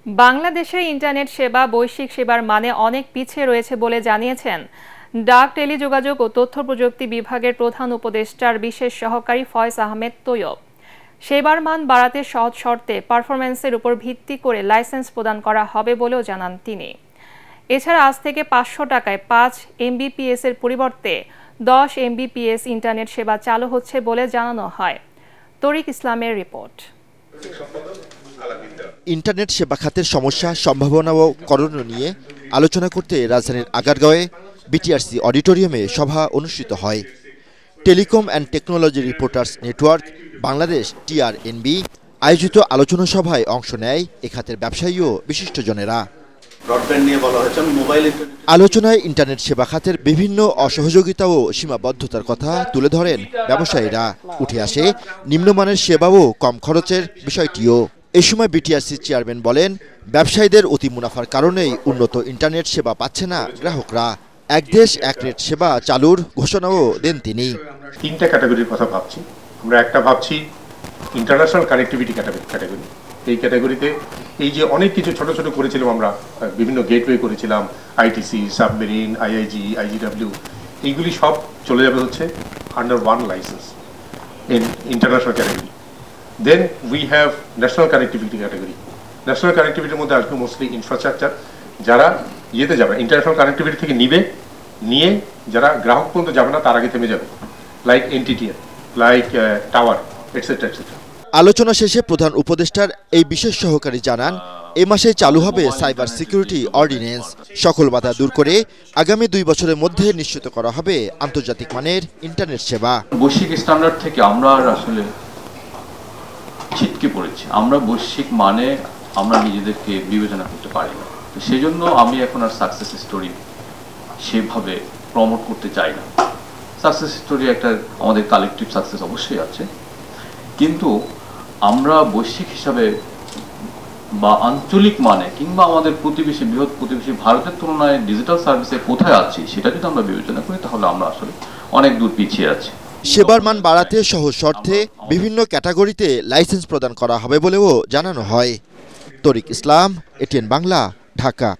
বাংলাদেশের ইন্টারনেট সেবা বৈশ্বিক সেবার মানে অনেক পিছিয়ে রয়েছে বলে জানিয়েছেন ডাক, টেলিযোগাযোগ ও তথ্য প্রযুক্তি বিভাগের প্রধান উপদেষ্টার বিশেষ সহকারী ফয়েজ আহমেদ তৈয়ব। সেবার মান বাড়াতে সহজ শর্তে পারফরম্যান্সের উপর ভিত্তি করে লাইসেন্স প্রদান করা হবে বলেও জানান তিনি। এছাড়া আজ থেকে 500 টাকায় 5 এমবিপিএস এর পরিবর্তে 10 এমবিপিএস ইন্টারনেট সেবা চালু হচ্ছে বলে জানানো হয়। তরিক ইসলামের রিপোর্ট। ইন্টারনেট সেবা খাতের সমস্যা, সম্ভাবনা ও করণীয় নিয়ে আলোচনা করতে রাজধানীর আগারগাঁওয়ে বিটিআরসি অডিটোরিয়ামে সভা অনুষ্ঠিত হয়। Telecom and technology reporters network Bangladesh TRNB আয়োজিত আলোচনা সভায় অংশ নেয় এ খাতের ব্যবসায়ী ও বিশিষ্টজনেরা। আলোচনায় ইন্টারনেট সেবা খাতের বিভিন্ন অসহযোগিতা ও সীমাবদ্ধতার কথা তুলে ধরেন ব্যবসায়ীরা। উঠে আসে নিম্নমানের সেবা ও কম খরচের বিষয়টিও। এ সময় বিটিআরসি চেয়ারম্যান বলেন, ব্যবসায়ীদের অতি মুনাফার কারণেই উন্নত ইন্টারনেট সেবা পাচ্ছে না গ্রাহকরা। এক দেশ এক নেট সেবা চালুর ঘোষণাও দেন তিনি। তিনটা ক্যাটাগরির কথা ভাবছি আমরা। একটা ভাবছি ইন্টারন্যাশনাল কানেক্টিভিটি ক্যাটাগরি। এই ক্যাটাগরিতে এই যে অনেক কিছু ছোট ছোট করেছিলাম আমরা, বিভিন্ন গেটওয়ে করেছিলাম, আইটিসি, সাবমেরিন, আইআইজি, আইজিডব্লিউ, এইগুলি সব চলে যাবে হচ্ছে under one license in international category. Then we have national connectivity category. National কানেক্টিভিটির মধ্যে আসবে মোস্টলি ইনফ্রাস্ট্রাকচার, যারা ইয়েতে যাবে ইন্টারন্যাশনাল কানেক্টিভিটি থেকে নিয়ে যারা গ্রাহক পর্যন্ত যাবে না তার আগে থেমে যাবে, like NTTN, like tower, etcetera etcetera. আলোচনা শেষে প্রধান উপদেষ্টার এই বিশেষ সহকারী জানান, এ মাসে চালু হবে সাইবার সিকিউরিটি অর্ডিন্যান্স। সকল বাধা দূর করে আগামী 2 বছরের মধ্যে নিশ্চিত করা হবে আন্তর্জাতিক মানের ইন্টারনেট সেবা। বৈশ্বিক স্ট্যান্ডার্ড থেকে আমরা আসলে ছিটকে পড়েছি। আমরা বৈশ্বিক মানে আমরা নিজেদেরকে বিবেচনা করতে পারি না। তো সেজন্য আমি এখন আর সাকসেস স্টোরি সেভাবে প্রমোট করতে চাই না। সাকসেস স্টোরি একটা আমাদের কালেকটিভ সাকসেস অবশ্যই আছে, কিন্তু আমরা বৈশ্বিক হিসাবে বা আঞ্চলিক মানে কিংবা আমাদের প্রতিবেশী বৃহৎ প্রতিবেশী ভারতের তুলনায় ডিজিটাল সার্ভিসে কোথায় আছি সেটা যদি আমরা বিবেচনা করি তাহলে আমরা আসলে অনেক দূর পিছিয়ে আছি। সেবার মান বাড়াতে সহজ শর্তে বিভিন্ন ক্যাটাগরিতে লাইসেন্স প্রদান করা হবে বলেও জানানো হয়। তরিক ইসলাম, ATN বাংলা, ঢাকা।